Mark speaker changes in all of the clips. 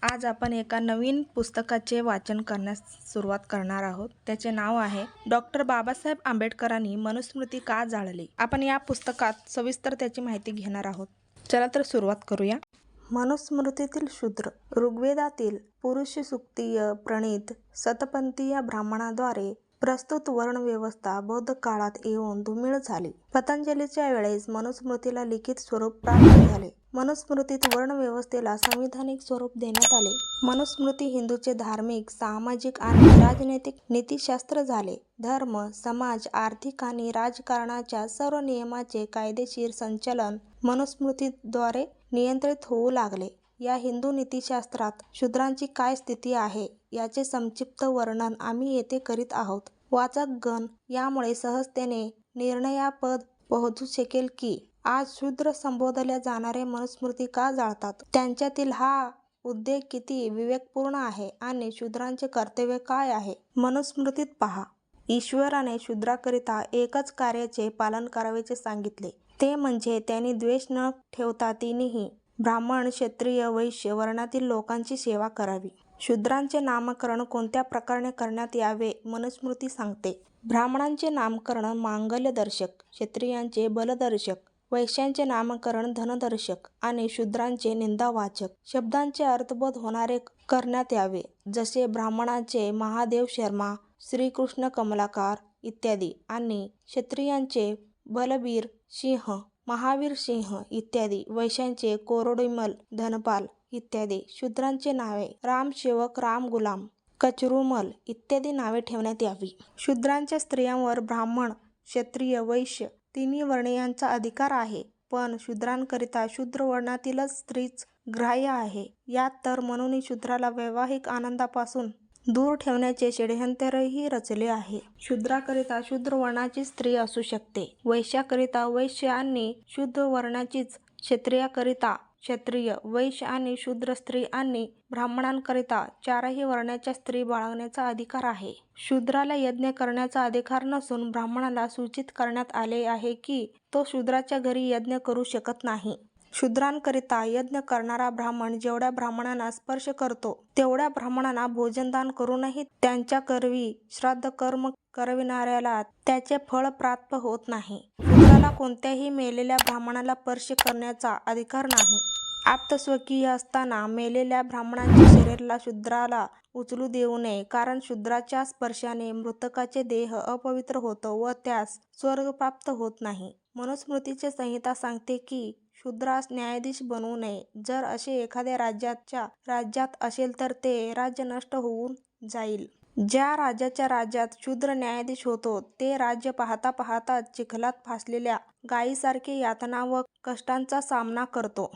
Speaker 1: आज आपण एका नवीन पुस्तकाचे वाचन करण्यास सुरुवात करणार आहोत. त्याचे नाव आहे डॉक्टर बाबासाहेब आंबेडकरांनी मनुस्मृती का जाळली. आपण या पुस्तकात सविस्तर त्याची माहिती घेणार आहोत. चला तर सुरुवात करूया. मनुस्मृतीतील शूद्र ऋग्वेदातील पुरुष सूक्तीय प्रणीत सतपंथीय ब्राह्मणाद्वारे प्रस्तुत वर्णव्यवस्था बौद्ध काळात येऊन दुर्मिळ झाली. पतंजलीच्या वेळेस मनुस्मृतीला लिखित स्वरूप प्राप्त झाले. मनुस्मृतीत वर्णव्यवस्थेला संविधानिक स्वरूप देण्यात आले. मनुस्मृती हिंदूचे धार्मिक, सामाजिक आणि राजनैतिक नीतिशास्त्र झाले. धर्म, समाज, आर्थिक आणि राजकारणाच्या सर्व नियमांचे कायदेशीर संचालन मनुस्मृतीद्वारे नियंत्रित होऊ लागले. या हिंदू नीतिशास्त्रात शूद्रांची काय स्थिती आहे याचे संक्षिप्त वर्णन आम्ही येथे करीत आहोत. वाचक गण यामुळे सहजतेने निर्णयापद पोहोचू शकेल की आज शूद्र संबोधल्या जाणारे मनुस्मृती का जाळतात, त्यांच्यातील हा उद्देश किती विवेकपूर्ण आहे आणि शूद्रांचे कर्तव्य काय आहे. मनुस्मृतीत पहा. ईश्वराने शूद्राकरिता एकच कार्याचे पालन करावयाचे सांगितले, ते म्हणजे त्यांनी द्वेष न ठेवता तिन्ही ब्राह्मण, क्षत्रिय, वैश्य वर्णातील लोकांची सेवा करावी. शूद्रांचे नामकरण कोणत्या प्रकारे करण्यात यावे मनुस्मृती सांगते. ब्राह्मणांचे नामकरण मांगल्यदर्शक, क्षत्रियांचे बलदर्शक, वैश्यांचे नामकरण धनदर्शक आणि शूद्रांचे निंदावाचक शब्दांचे अर्थबोध होणारे करण्यात यावे. जसे ब्राह्मणांचे महादेव शर्मा, श्रीकृष्ण कमलाकार इत्यादी आणि क्षत्रियांचे बलबीर सिंह, महावीर सिंह इत्यादी, वैश्यांचे कोरडीमल, धनपाल इत्यादी. शूद्रांचे नावे रामसेवक, रामगुलाम, कचरूमल इत्यादी नावे ठेवण्यात यावी. शूद्रांच्या स्त्रियांवर ब्राह्मण, क्षत्रिय, वैश्य तिन्ही वर्णीयांचा अधिकार आहे, पण शूद्रांकरिता शूद्र वर्णातीलच स्त्रीच ग्राह्य आहे. यात तर म्हणून शूद्राला वैवाहिक आनंदापासून दूर ठेवण्याचे षड्यंत्रही रचले आहे. शूद्राकरिता शूद्र वर्णाची स्त्री असू शकते, वैश्याकरिता वैश्य आणि शूद्र वर्णाचीच, क्षत्रियाकरिता क्षत्रिय, वैश्य आणि शूद्र स्त्री आणि ब्राह्मणांकरिता चारही वर्णाच्या स्त्री बाळगण्याचा अधिकार आहे. शूद्राला यज्ञ करण्याचा अधिकार नसून ब्राह्मणाला सूचित करण्यात आले आहे की तो शूद्राच्या घरी यज्ञ करू शकत नाही. शूद्रांकरिता यज्ञ करणारा ब्राह्मण जेवढ्या ब्राह्मणांना स्पर्श करतो तेवढ्या ब्राह्मणांना भोजनदान करूनही त्यांच्या करवी श्राद्धकर्म करविणाऱ्याला त्याचे फळ प्राप्त होत नाही. शूद्राला कोणत्याही मेलेल्या ब्राह्मणाला स्पर्श करण्याचा अधिकार नाही. आप्तस्वकीय असताना मेलेल्या ब्राह्मणाच्या शरीराला शूद्राला उचलू देऊ नये, कारण शूद्राच्या स्पर्शाने मृतकाचे देह अपवित्र होतो व त्यास स्वर्ग प्राप्त होत नाही. मनुस्मृतीची संहिता सांगते की शूद्रास न्यायाधीश बनवू नये. जर असे एखाद्या राज्यात असेल तर ते राज्य नष्ट होऊन जाईल. ज्या राज्यात शूद्र न्यायाधीश होतो ते राज्य पाहता पाहता चिखलात फासलेल्या गायीसारखे यातना व कष्टांचा सामना करतो.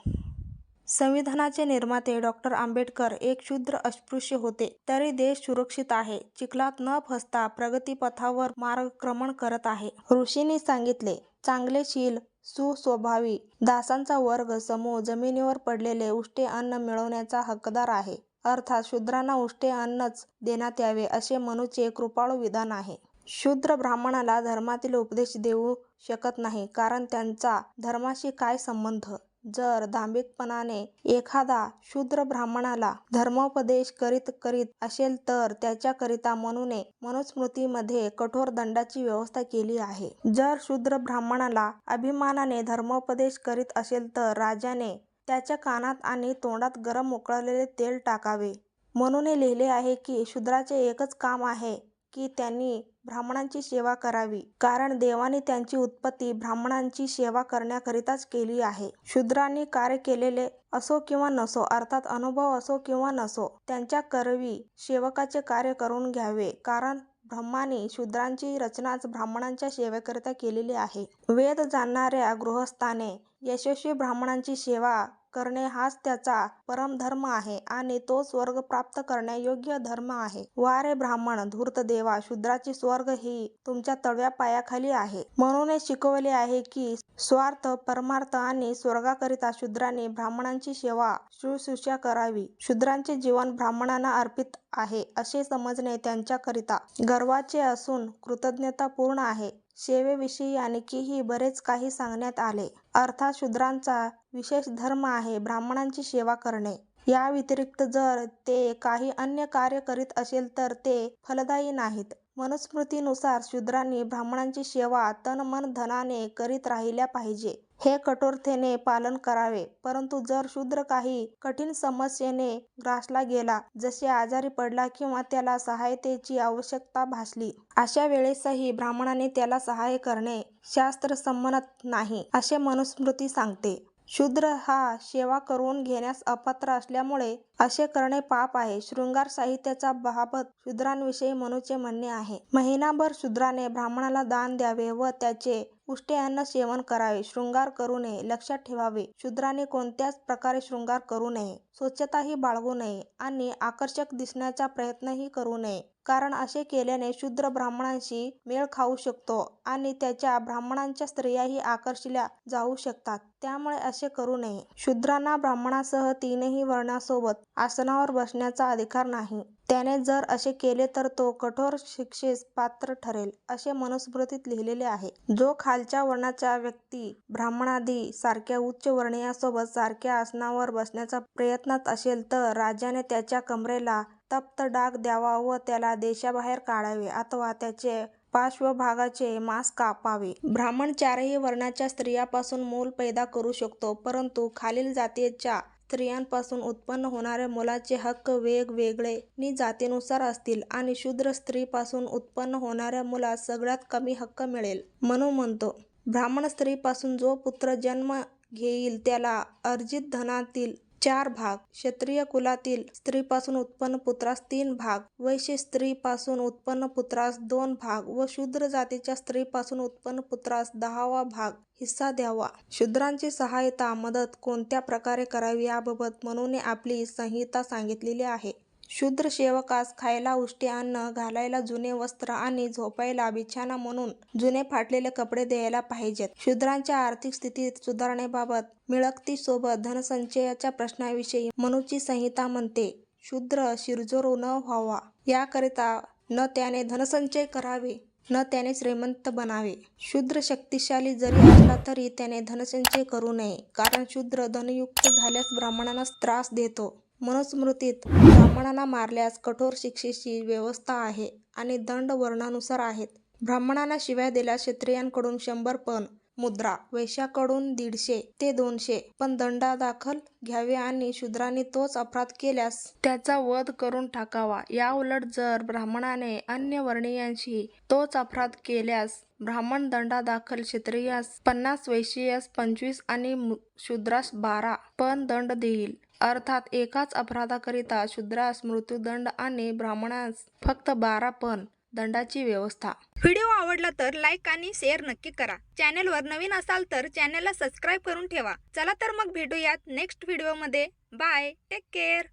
Speaker 1: संविधानाचे निर्माते डॉक्टर आंबेडकर एक शूद्र अस्पृश्य होते, तरी देश सुरक्षित आहे, चिखलात न फसता प्रगतीपथावर मार्गक्रमण करत आहे. ऋषींनी सांगितले, चांगले शील, सुस्वभावी दासांचा वर्ग समूह जमिनीवर पडलेले उष्टे अन्न मिळवण्याचा हक्कदार आहे. अर्थात शूद्रांना उष्टे अन्नच देण्यात यावे असे मनूचे कृपाळू विधान आहे. शूद्र ब्राह्मणाला धर्मातील उपदेश देऊ शकत नाही, कारण त्यांचा धर्माशी काय संबंध. जर दांभिकपणाने एखादा शूद्र ब्राह्मणाला धर्मोपदेश करीत असेल तर त्याच्याकरिता मनूने मनुस्मृतीमध्ये कठोर दंडाची व्यवस्था केली आहे. जर शूद्र ब्राह्मणाला अभिमानाने धर्मोपदेश करीत असेल तर राजाने त्याच्या कानात आणि तोंडात गरम उकळलेले तेल टाकावे. मनूने लिहिले आहे की शूद्राचे एकच काम आहे की त्यांनी ब्राह्मणांची सेवा करावी, कारण देवाने त्यांची उत्पत्ती ब्राह्मणांची सेवा करण्याकरिताच केली आहे. शूद्रांनी कार्य केलेले असो किंवा नसो, अर्थात अनुभव असो किंवा नसो, त्यांच्या करवी सेवकाचे कार्य करून घ्यावे, कारण ब्रह्माने शूद्रांची रचनाच ब्राह्मणांच्या सेवेकरिता केलेली आहे. वेद जाणणाऱ्या गृहस्थाने यशस्वी ब्राह्मणांची सेवा करणे हाच त्याचा परमधर्म आहे आणि तो स्वर्ग प्राप्त करण्यायोग्य धर्म आहे. वा रे ब्राह्मण धूर्त देवा, शूद्राची स्वर्ग ही तुमच्या तळव्या पायाखाली आहे. म्हणून शिकवले आहे की स्वार्थ, परमार्थ आणि स्वर्गाकरिता शूद्रांनी ब्राह्मणांची सेवा शुश्रूषा करावी. शूद्रांचे जीवन ब्राह्मणांना अर्पित आहे असे समजणे त्यांच्याकरिता गर्वाचे असून कृतज्ञतापूर्ण आहे. सेवेविषयी आणखीही बरेच काही सांगण्यात आले. अर्थात शूद्रांचा विशेष धर्म आहे ब्राह्मणांची सेवा करणे. या व्यतिरिक्त जर ते काही अन्य कार्य करीत असेल तर ते फलदायी नाहीत. मनुस्मृतीनुसार शूद्रांनी ब्राह्मणांची सेवा तन मन धनाने करीत राहिल्या पाहिजे. हे कठोरतेने पालन करावे. परंतु जर शूद्र काही कठीण समस्येने ग्रासला गेला, जसे आजारी पडला किंवा त्याला सहायतेची आवश्यकता भासली, अशा वेळेसही ब्राह्मणाने त्याला सहाय्य करणे शास्त्रसंमत नाही, असे मनुस्मृती सांगते. शूद्र हा सेवा करून घेण्यास अपात्र असल्यामुळे असे करणे पाप आहे. शृंगार साहित्याच्या बाबत शूद्रांविषयी मनूचे म्हणणे आहे. महिनाभर शूद्राने ब्राह्मणाला दान द्यावे व त्याचे उष्टे अन्न सेवन करावे. शृंगार करू नये. लक्षात ठेवावे, शूद्राने कोणत्याच प्रकारे शृंगार करू नये, स्वच्छताही बाळगू नये आणि आकर्षक दिसण्याचा प्रयत्नही करू नये. कारण असे केल्याने शूद्र ब्राह्मणांशी मेळ खाऊ शकतो आणि त्याच्या ब्राह्मणांच्या स्त्रियाही आकर्षिल्या जाऊ शकतात. त्यामुळे असे करू नये. शूद्रांना ब्राह्मणासह तीनही वर्णासोबत आसनावर बसण्याचा अधिकार नाही. त्याने जर असे केले तर तो कठोर शिक्षेस पात्र ठरेल, असे मनुस्मृतीत लिहिलेले आहे. जो खालच्या वर्णाचा व्यक्ती ब्राह्मणादी सारख्या उच्च वर्णीयासोबत सारख्या आसनावर बसण्याच्या प्रयत्नात असेल तर राजाने त्याच्या कमरेला तप्त डाग द्यावा व त्याला देशाबाहेर काढावे अथवा त्याचे पार्श्वभागाचे मांस कापावे. ब्राह्मण चारही वर्णाच्या स्त्रियांपासून मूल पैदा करू शकतो, परंतु खालील जातीच्या स्त्रियांपासून उत्पन्न होणाऱ्या मुलाचे हक्क वेगवेगळे नि जातीनुसार असतील आणि शूद्र स्त्रीपासून उत्पन्न होणाऱ्या मुलास सगळ्यात कमी हक्क मिळेल. मनू म्हणतो, ब्राह्मण स्त्रीपासून जो पुत्र जन्म घेईल त्याला अर्जित धनातील 4 भाग, क्षत्रिय कुलातील स्त्रीपासून उत्पन्न पुत्रास 3 भाग, वैश्य स्त्रीपासून उत्पन्न पुत्रास 2 भाग व शूद्र जातीच्या स्त्रीपासून उत्पन्न पुत्रास 10वा भाग हिस्सा द्यावा. शूद्रांची सहायता मदत कोणत्या प्रकारे करावी याबाबत मनूने आपली संहिता सांगितलेली आहे. शूद्र सेवकास खायला उष्टे अन्न, घालायला जुने वस्त्र आणि झोपायला बिछाना म्हणून जुने फाटलेले कपडे द्यायला पाहिजेत. शूद्रांच्या आर्थिक स्थितीत सुधारणेबाबत मिळकतीसोबत धनसंचयाच्या प्रश्नाविषयी मनूची संहिता म्हणते. शूद्र शिरजोर न व्हावा याकरिता न त्याने धनसंचय करावे न त्याने श्रीमंत बनावे. शूद्र शक्तिशाली जरी असला तरी त्याने धनसंचय करू नये, कारण शूद्र धनयुक्त झाल्यास ब्राह्मणांना त्रास देतो. मनुस्मृतीत ब्राह्मणांना मारल्यास कठोर शिक्षेची व्यवस्था आहे आणि दंड वर्णानुसार आहेत. ब्राह्मणांना शिव्या दिल्यास क्षत्रियांकडून 100 पण मुद्रा, वैश्याकडून 150 ते 200 पण दंडादाखल घ्यावे आणि शूद्रांनी तोच अपराध केल्यास त्याचा वध करून टाकावा. याउलट जर ब्राह्मणाने अन्य वर्णीयांशी तोच अपराध केल्यास ब्राह्मण दंडादाखल क्षत्रियास 50, वैश्यास 25 आणि शूद्रास 12 पण दंड देईल. अर्थात एकाच अपराधाकरिता शूद्रास मृत्यूदंड आणि ब्राह्मणास फक्त 12 पण दंडाची व्यवस्था.
Speaker 2: व्हिडिओ आवडला तर लाईक आणि शेअर नक्की करा. चॅनलवर नवीन असाल तर चॅनलला सबस्क्राईब करून ठेवा. चला तर मग भेटूयात नेक्स्ट व्हिडिओमध्ये. Bye, take care.